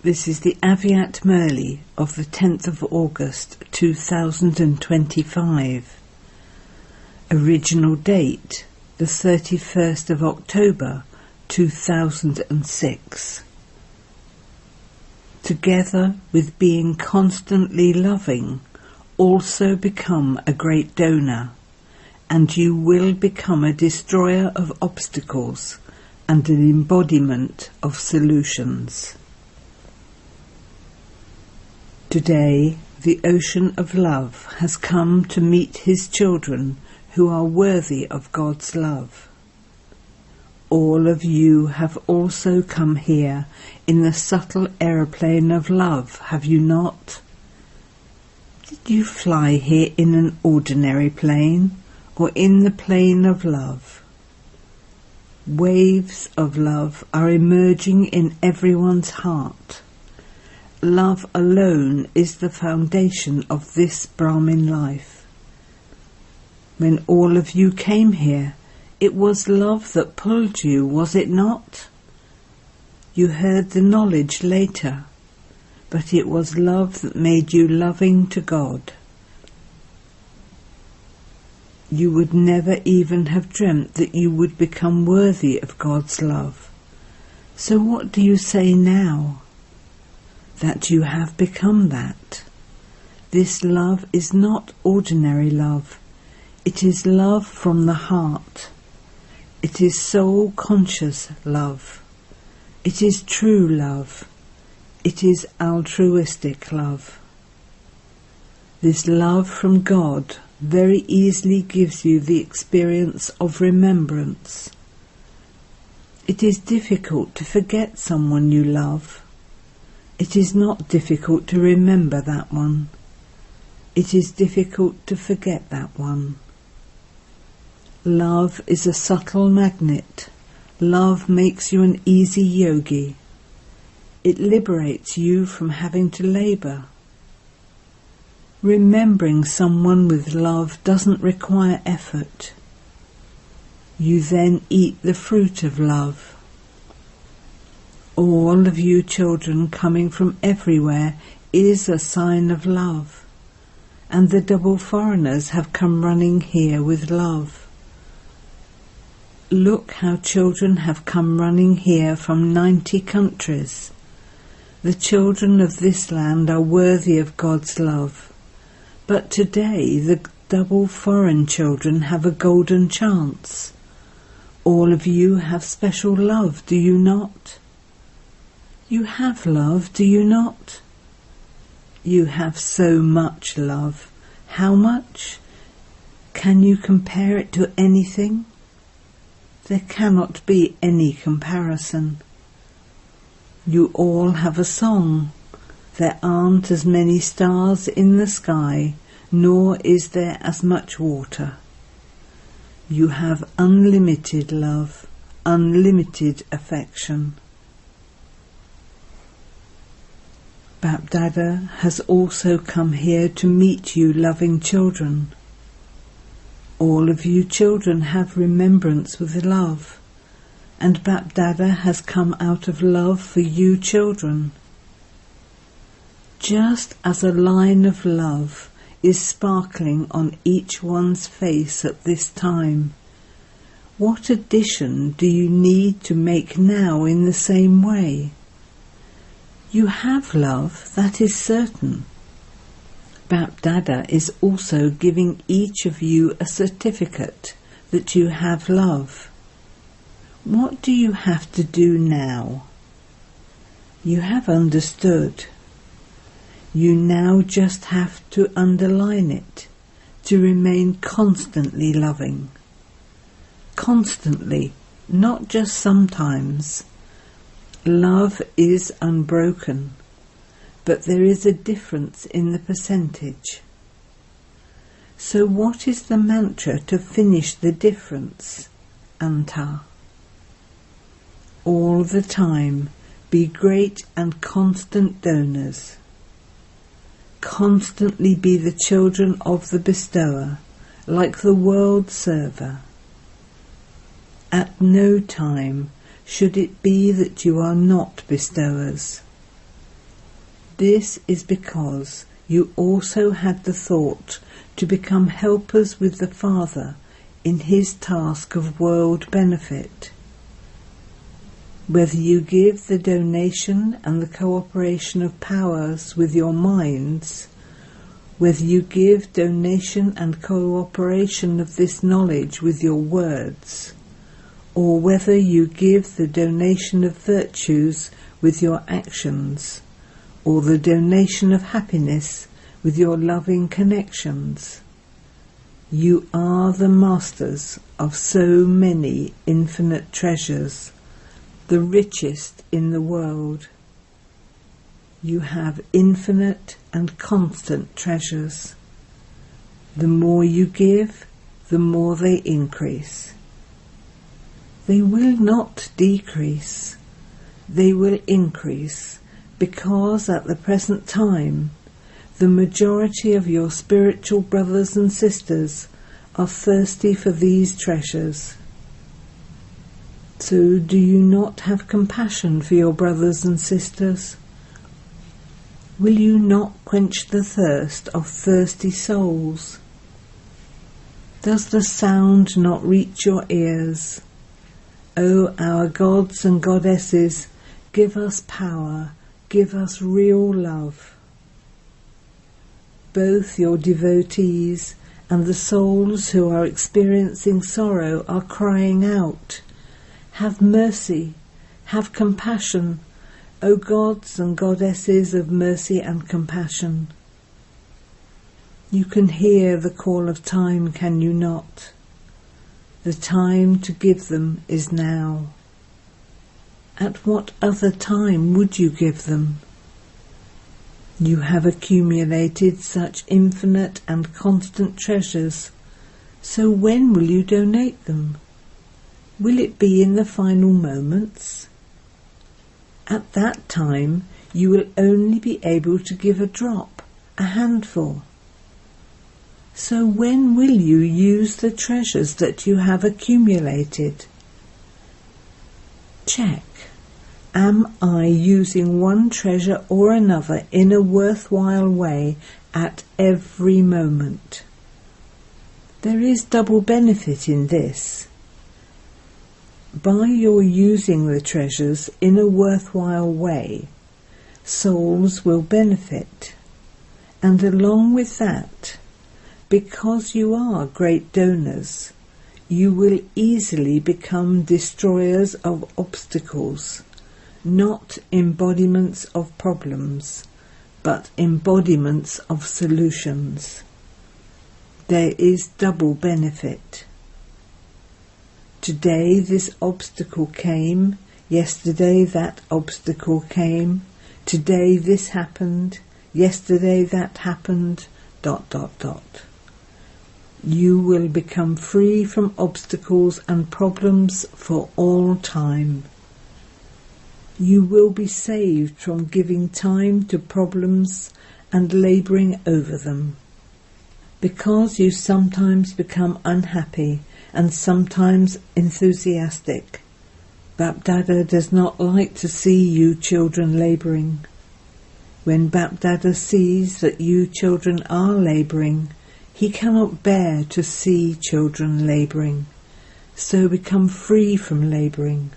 This is the Aviat Murli of the 10th of August 2025. Original date the 31st of October 2006. Together with being constantly loving, also become a great donor, and you will become a destroyer of obstacles and an embodiment of solutions. Today, the ocean of love has come to meet his children who are worthy of God's love. All of you have also come here in the subtle aeroplane of love, have you not? Did you fly here in an ordinary plane or in the plane of love? Waves of love are emerging in everyone's heart. Love alone is the foundation of this Brahmin life. When all of you came here, it was love that pulled you, was it not? You heard the knowledge later, but it was love that made you loving to God. You would never even have dreamt that you would become worthy of God's love. So what do you say now? That you have become that. This love is not ordinary love. It is love from the heart. It is soul-conscious love. It is true love. It is altruistic love. This love from God very easily gives you the experience of remembrance. It is difficult to forget someone you love. It is not difficult to remember that one. It is difficult to forget that one. Love is a subtle magnet. Love makes you an easy yogi. It liberates you from having to labour. Remembering someone with love doesn't require effort. You then eat the fruit of love. All of you children coming from everywhere is a sign of love, and the double foreigners have come running here with love. Look how children have come running here from 90 countries. The children of this land are worthy of God's love. But today the double foreign children have a golden chance. All of you have special love, do you not? You have love, do you not? You have so much love. How much? Can you compare it to anything? There cannot be any comparison. You all have a song. There aren't as many stars in the sky, nor is there as much water. You have unlimited love, unlimited affection. Bapdada has also come here to meet you loving children. All of you children have remembrance with love, and Bapdada has come out of love for you children. Just as a line of love is sparkling on each one's face at this time, what addition do you need to make now in the same way? You have love, that is certain. Bapdada is also giving each of you a certificate that you have love. What do you have to do now? You have understood. You now just have to underline it, to remain constantly loving. Constantly, not just sometimes. Love is unbroken, but there is a difference in the percentage. So what is the mantra to finish the difference? Anta. All the time, be great and constant donors. Constantly be the children of the bestower, like the world server. At no time should it be that you are not bestowers. This is because you also had the thought to become helpers with the Father in his task of world benefit. Whether you give the donation and the cooperation of powers with your minds, whether you give donation and cooperation of this knowledge with your words, or whether you give the donation of virtues with your actions, or the donation of happiness with your loving connections, you are the masters of so many infinite treasures, the richest in the world. You have infinite and constant treasures. The more you give, the more they increase. They will not decrease. They will increase, because at the present time, the majority of your spiritual brothers and sisters are thirsty for these treasures. So do you not have compassion for your brothers and sisters? Will you not quench the thirst of thirsty souls? Does the sound not reach your ears? O our gods and goddesses, give us power, give us real love. Both your devotees and the souls who are experiencing sorrow are crying out, have mercy, have compassion, O gods and goddesses of mercy and compassion. You can hear the call of time, can you not? The time to give them is now. At what other time would you give them? You have accumulated such infinite and constant treasures, so when will you donate them? Will it be in the final moments? At that time, you will only be able to give a drop, a handful. So when will you use the treasures that you have accumulated? Check. Am I using one treasure or another in a worthwhile way at every moment? There is double benefit in this. By your using the treasures in a worthwhile way, souls will benefit. And along with that, because you are great donors, you will easily become destroyers of obstacles, not embodiments of problems, but embodiments of solutions. There is double benefit. Today this obstacle came, yesterday that obstacle came, today this happened, yesterday that happened, ... You will become free from obstacles and problems for all time. You will be saved from giving time to problems and labouring over them. Because you sometimes become unhappy and sometimes enthusiastic, Bapdada does not like to see you children labouring. When Bapdada sees that you children are labouring, he cannot bear to see children labouring, so become free from labouring.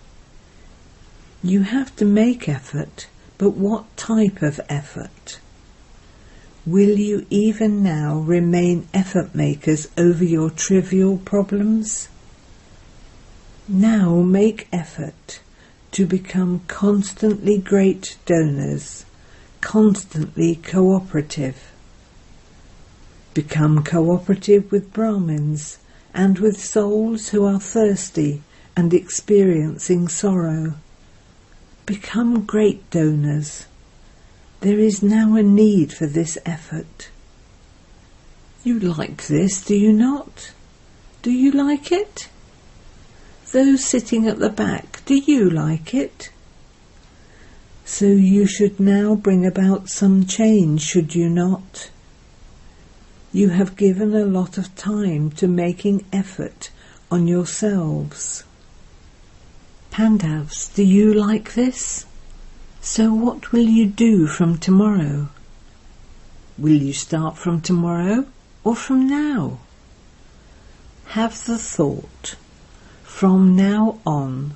You have to make effort, but what type of effort? Will you even now remain effort makers over your trivial problems? Now make effort to become constantly great donors, constantly cooperative. Become cooperative with Brahmins and with souls who are thirsty and experiencing sorrow. Become great donors. There is now a need for this effort. You like this, do you not? Do you like it? Those sitting at the back, do you like it? So you should now bring about some change, should you not? You have given a lot of time to making effort on yourselves. Pandavs, do you like this? So what will you do from tomorrow? Will you start from tomorrow or from now? Have the thought, from now on,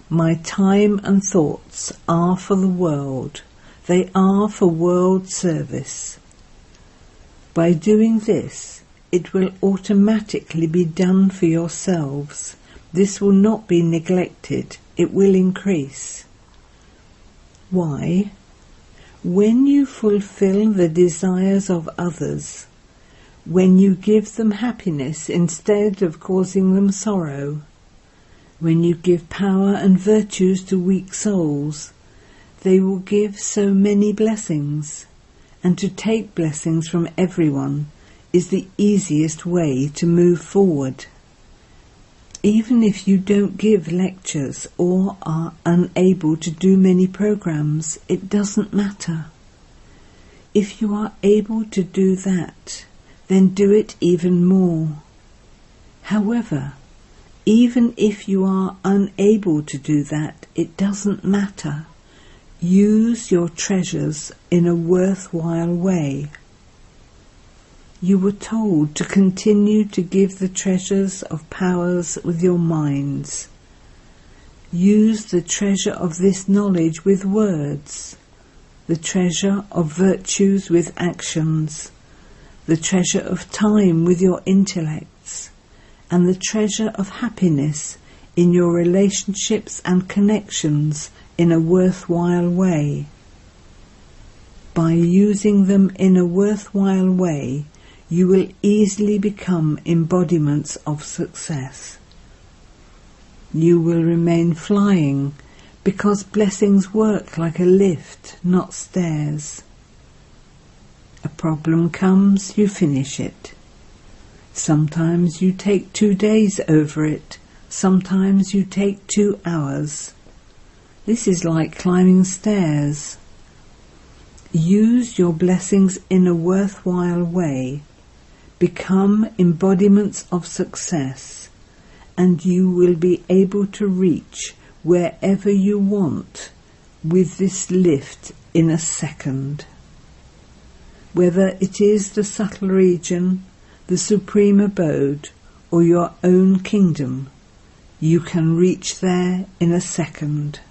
my time and thoughts are for the world. They are for world service. By doing this, it will automatically be done for yourselves. This will not be neglected. It will increase. Why? When you fulfill the desires of others, when you give them happiness instead of causing them sorrow, when you give power and virtues to weak souls, they will give so many blessings, and to take blessings from everyone is the easiest way to move forward. Even if you don't give lectures or are unable to do many programs, it doesn't matter. If you are able to do that, then do it even more. However, even if you are unable to do that, it doesn't matter. Use your treasures in a worthwhile way. You were told to continue to give the treasures of powers with your minds. Use the treasure of this knowledge with words, the treasure of virtues with actions, the treasure of time with your intellects, and the treasure of happiness in your relationships and connections in a worthwhile way. By using them in a worthwhile way, you will easily become embodiments of success. You will remain flying because blessings work like a lift, not stairs. A problem comes, you finish it. Sometimes you take 2 days over it, sometimes you take 2 hours. This is like climbing stairs. Use your blessings in a worthwhile way. Become embodiments of success, and you will be able to reach wherever you want with this lift in a second. Whether it is the subtle region, the supreme abode, or your own kingdom, you can reach there in a second.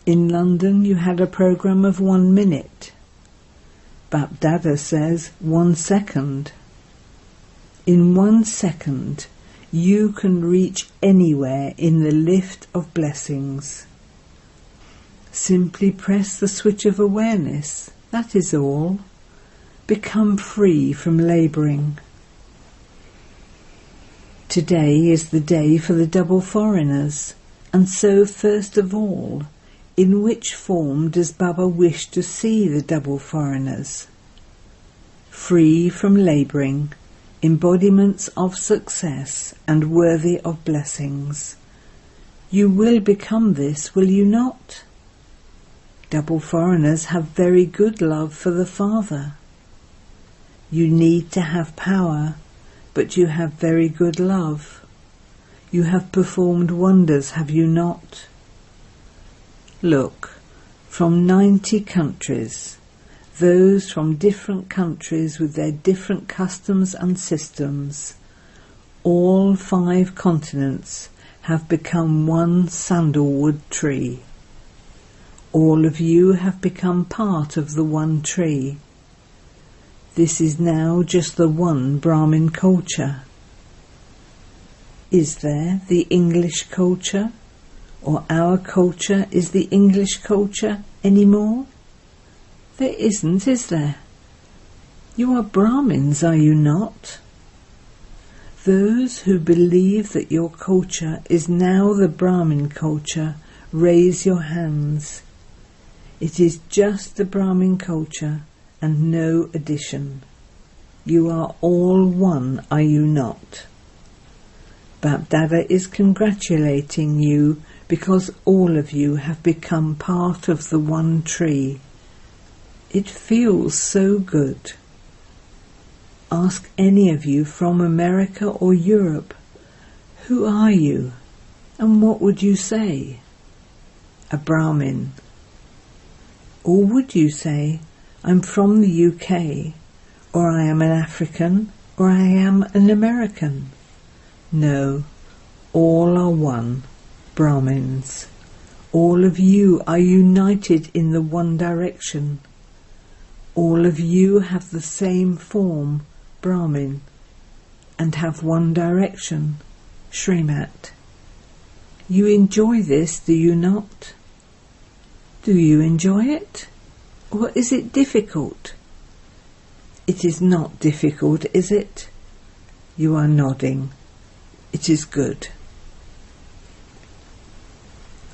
In London you had a program of 1 minute. Bap Dada says 1 second. In 1 second you can reach anywhere in the lift of blessings. Simply press the switch of awareness, that is all. Become free from labouring. Today is the day for the double foreigners, and so first of all, in which form does Baba wish to see the double foreigners? Free from labouring, embodiments of success and worthy of blessings. You will become this, will you not? Double foreigners have very good love for the Father. You need to have power, but you have very good love. You have performed wonders, have you not? Look, from 90 countries, those from different countries with their different customs and systems, all 5 continents have become one sandalwood tree. All of you have become part of the one tree. This is now just the one Brahmin culture. Is there the English culture? Or our culture is the English culture anymore? There isn't, is there? You are Brahmins, are you not? Those who believe that your culture is now the Brahmin culture, raise your hands. It is just the Brahmin culture and no addition. You are all one, are you not? Bap Dada is congratulating you because all of you have become part of the one tree. It feels so good. Ask any of you from America or Europe, who are you and what would you say? A Brahmin. Or would you say, I'm from the UK, or I am an African, or I am an American? No, all are one, Brahmins. All of you are united in the one direction. All of you have the same form, Brahmin, and have one direction, Shrimat. You enjoy this, do you not? Do you enjoy it? Or is it difficult? It is not difficult, is it? You are nodding. It is good.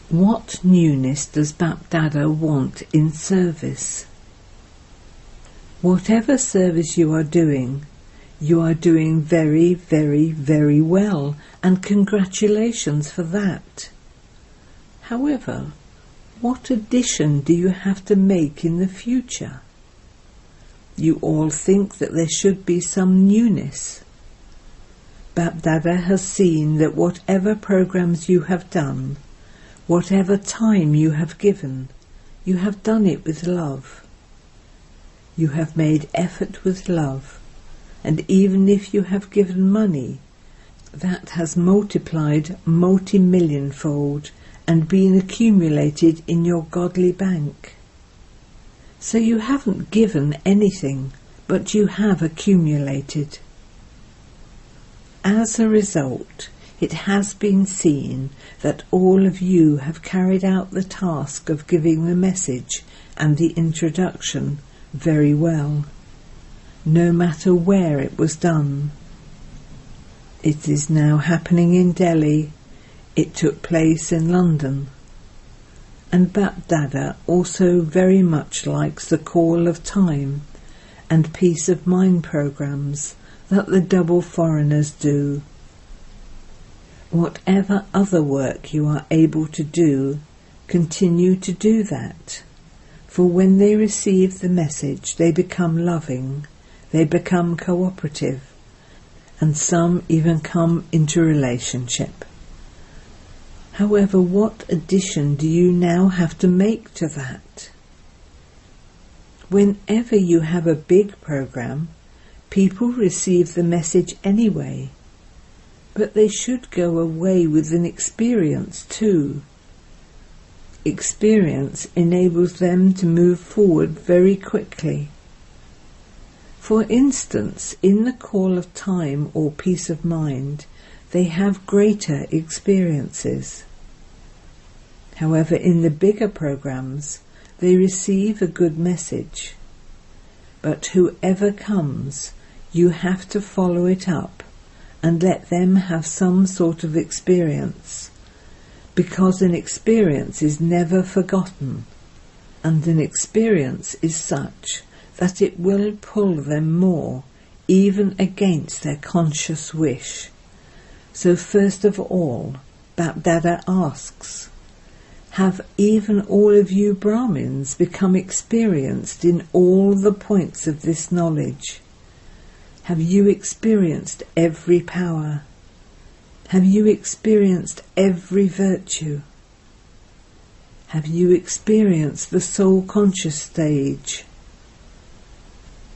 What newness does Bapdada want in service? Whatever service you are doing very, very, very well, and congratulations for that. However, what addition do you have to make in the future? You all think that there should be some newness. Bapdada has seen that whatever programs you have done, whatever time you have given, you have done it with love. You have made effort with love, and even if you have given money, that has multiplied multi-millionfold and been accumulated in your godly bank. So you haven't given anything, but you have accumulated. As a result, it has been seen that all of you have carried out the task of giving the message and the introduction very well, no matter where it was done. It is now happening in Delhi. It took place in London. And Bapdada also very much likes the call of time and peace of mind programs that the double foreigners do. Whatever other work you are able to do, continue to do that. For when they receive the message, they become loving, they become cooperative, and some even come into relationship. However, what addition do you now have to make to that? Whenever you have a big program, people receive the message anyway, but they should go away with an experience too. Experience enables them to move forward very quickly. For instance, in the call of time or peace of mind, they have greater experiences. However, in the bigger programs, they receive a good message. But whoever comes, you have to follow it up and let them have some sort of experience, because an experience is never forgotten, and an experience is such that it will pull them more, even against their conscious wish. So first of all, Bapdada asks, have even all of you Brahmins become experienced in all the points of this knowledge? Have you experienced every power? Have you experienced every virtue? Have you experienced the soul conscious stage?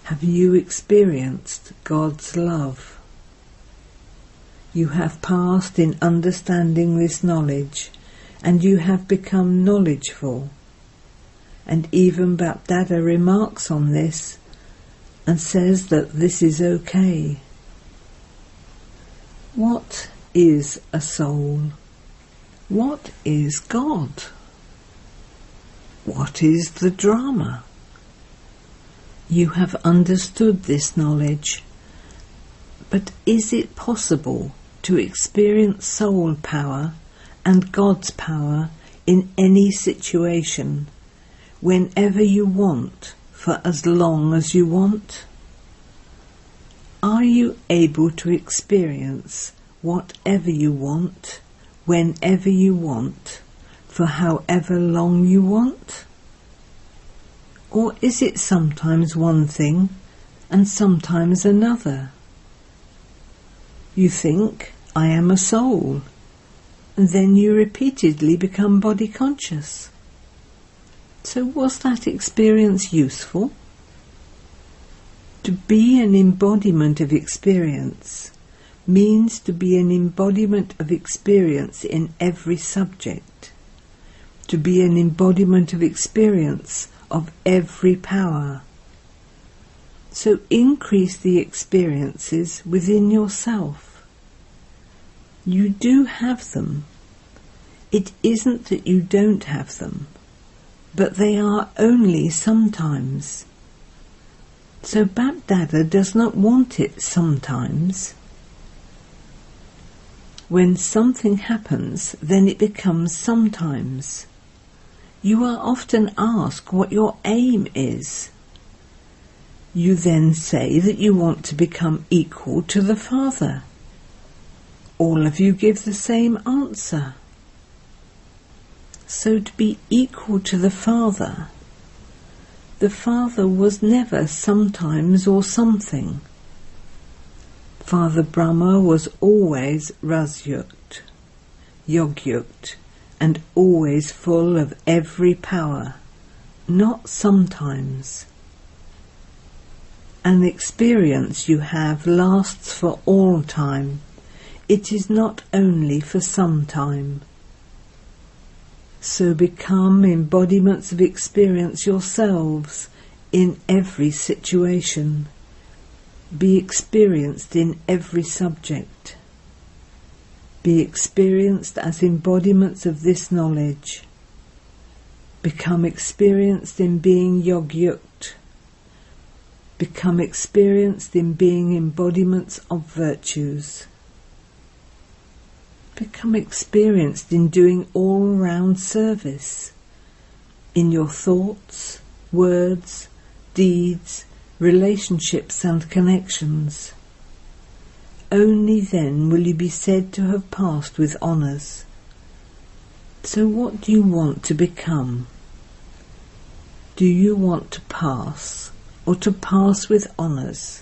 Have you experienced God's love? You have passed in understanding this knowledge, and you have become knowledgeful. And even Bapdada remarks on this and says that this is okay. What is a soul? What is God? What is the drama? You have understood this knowledge, but is it possible to experience soul power and God's power in any situation, whenever you want, for as long as you want? Are you able to experience whatever you want, whenever you want, for however long you want? Or is it sometimes one thing and sometimes another? You think, I am a soul, and then you repeatedly become body conscious. So was that experience useful? To be an embodiment of experience means to be an embodiment of experience in every subject, to be an embodiment of experience of every power. So increase the experiences within yourself. You do have them. It isn't that you don't have them, but they are only sometimes. So Bap Dada does not want it sometimes. When something happens, then it becomes sometimes. You are often asked what your aim is. You then say that you want to become equal to the Father. All of you give the same answer. So to be equal to the Father was never sometimes or something. Father Brahma was always Rasyukt, Yogyukt, and always full of every power, not sometimes. An experience you have lasts for all time. It is not only for some time. So become embodiments of experience yourselves in every situation. Be experienced in every subject. Be experienced as embodiments of this knowledge. Become experienced in being Yogyukt. Become experienced in being embodiments of virtues. Become experienced in doing all-round service, in your thoughts, words, deeds, relationships and connections. Only then will you be said to have passed with honours. So what do you want to become? Do you want to pass, or to pass with honours?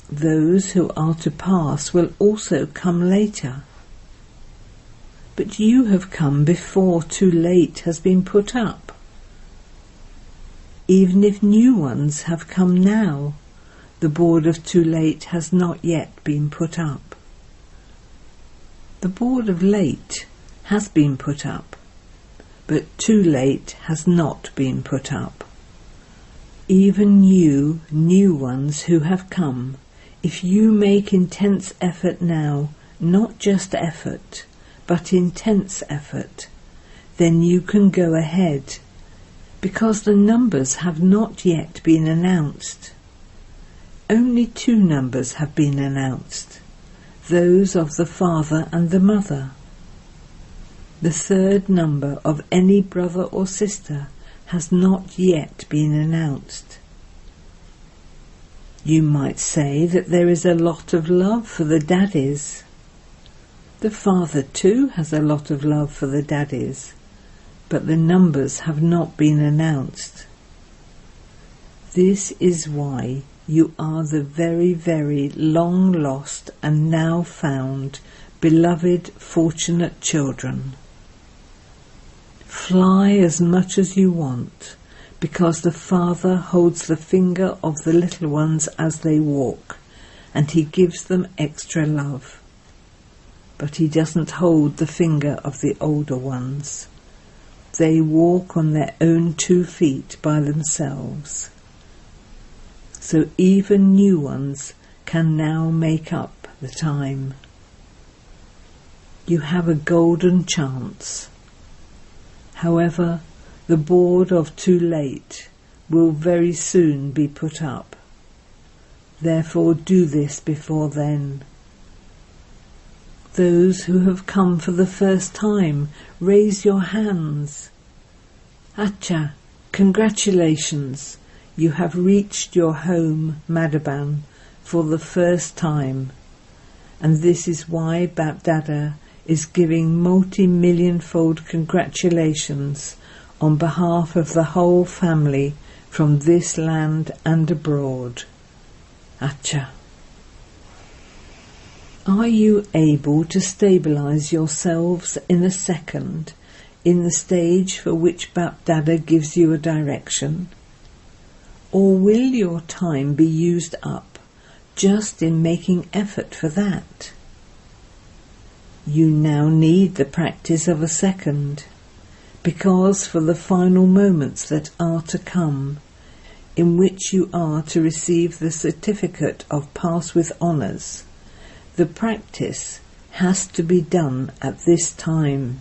Those who are to pass will also come later. But you have come before too late has been put up. Even if new ones have come now, the board of too late has not yet been put up. The board of late has been put up, but too late has not been put up. Even you, new ones who have come, if you make intense effort now, not just effort, but intense effort, then you can go ahead, because the numbers have not yet been announced. Only 2 numbers have been announced, those of the father and the mother. The 3rd number of any brother or sister has not yet been announced. You might say that there is a lot of love for the daddies. The father too has a lot of love for the daddies, but the numbers have not been announced. This is why you are the very, very long lost and now found, beloved, fortunate children. Fly as much as you want, because the Father holds the finger of the little ones as they walk, and he gives them extra love. But he doesn't hold the finger of the older ones. They walk on their own 2 feet by themselves. So even new ones can now make up the time. You have a golden chance. However, the board of too late will very soon be put up. Therefore do this before then. Those who have come for the first time, raise your hands. Acha, congratulations, you have reached your home, Madhaban, for the first time. And this is why Bap Dada is giving multi-million-fold congratulations on behalf of the whole family from this land and abroad. Acha. Are you able to stabilize yourselves in a second in the stage for which Bapdada gives you a direction? Or will your time be used up just in making effort for that? You now need the practice of a second, because for the final moments that are to come, in which you are to receive the certificate of Pass with Honours, the practice has to be done at this time.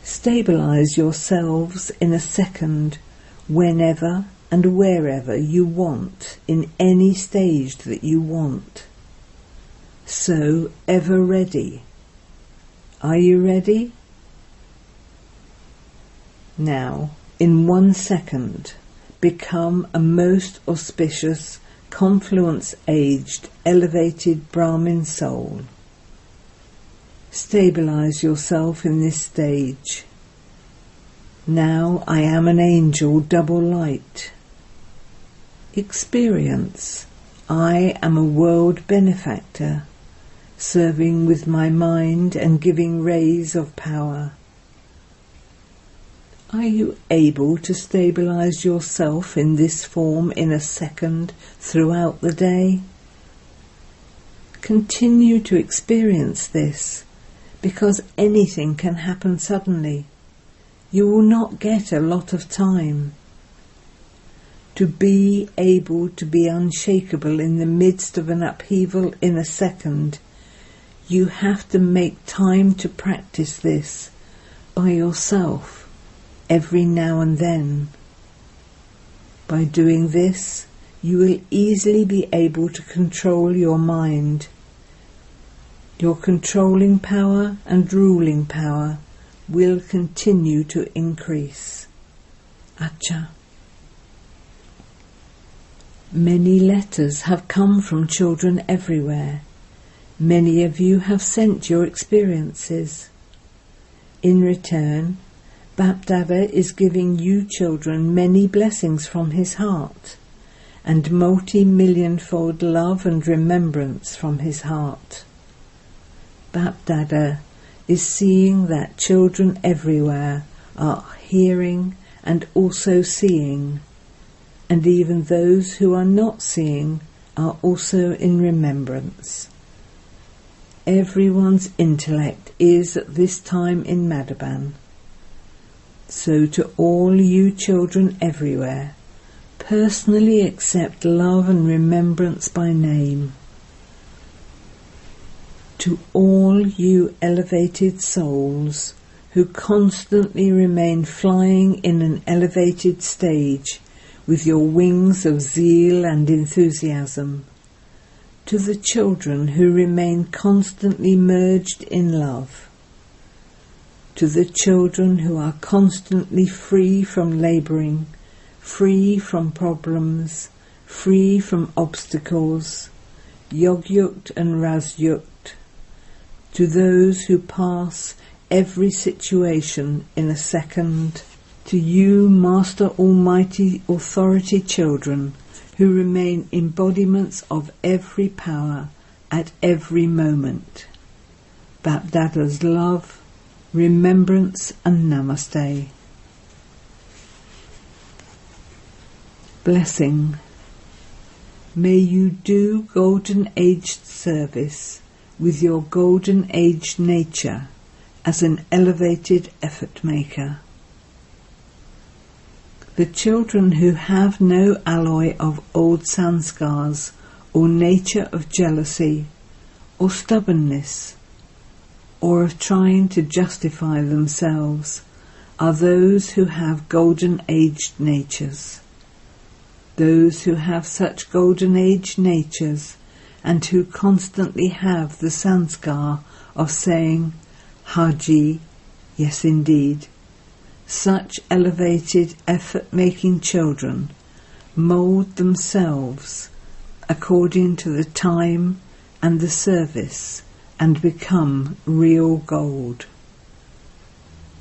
Stabilize yourselves in a second, whenever and wherever you want, in any stage that you want. So, ever ready. Are you ready? Now, in 1 second, become a most auspicious, confluence-aged, elevated Brahmin soul. Stabilize yourself in this stage. Now I am an angel double light. Experience, I am a world benefactor, serving with my mind and giving rays of power. Are you able to stabilize yourself in this form in a second throughout the day? Continue to experience this, because anything can happen suddenly. You will not get a lot of time. To be able to be unshakable in the midst of an upheaval in a second, you have to make time to practice this by yourself every now and then. By doing this, you will easily be able to control your mind. Your controlling power and ruling power will continue to increase. Acha. Many letters have come from children everywhere. Many of you have sent your experiences. In return, Bapdada is giving you children many blessings from his heart, and multi-millionfold love and remembrance from his heart. Bapdada is seeing that children everywhere are hearing and also seeing, and even those who are not seeing are also in remembrance. Everyone's intellect is at this time in Madhaban. So to all you children everywhere, personally accept love and remembrance by name. To all you elevated souls who constantly remain flying in an elevated stage with your wings of zeal and enthusiasm, to the children who remain constantly merged in love, to the children who are constantly free from labouring, free from problems, free from obstacles, yogyukt and rasyukt, to those who pass every situation in a second, to you Master Almighty Authority children who remain embodiments of every power at every moment. Bapdada's love, remembrance and namaste. Blessing. May you do golden-aged service with your golden-aged nature as an elevated effort maker. The children who have no alloy of old sanskars or nature of jealousy or stubbornness or of trying to justify themselves are those who have golden-aged natures. Those who have such golden-aged natures and who constantly have the sanskar of saying, Haji, yes indeed, such elevated effort-making children mould themselves according to the time and the service and become real gold.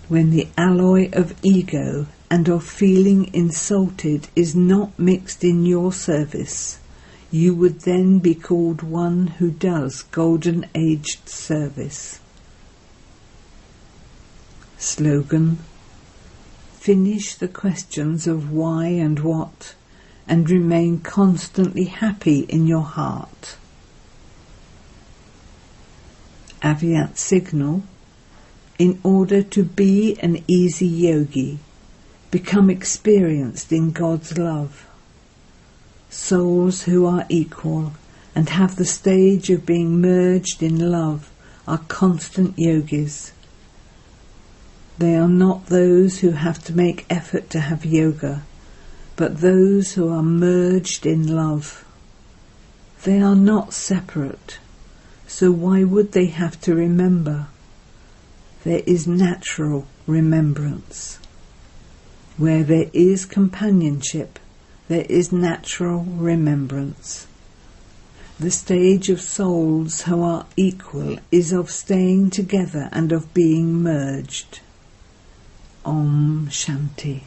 When the alloy of ego and of feeling insulted is not mixed in your service, you would then be called one who does golden-aged service. Slogan: finish the questions of why and what, and remain constantly happy in your heart. Avyat signal: in order to be an easy yogi, become experienced in God's love. Souls who are equal and have the stage of being merged in love are constant yogis. They are not those who have to make effort to have yoga, but those who are merged in love. They are not separate, so why would they have to remember? There is natural remembrance. Where there is companionship, there is natural remembrance. The stage of souls who are equal is of staying together and of being merged. Om Shanti.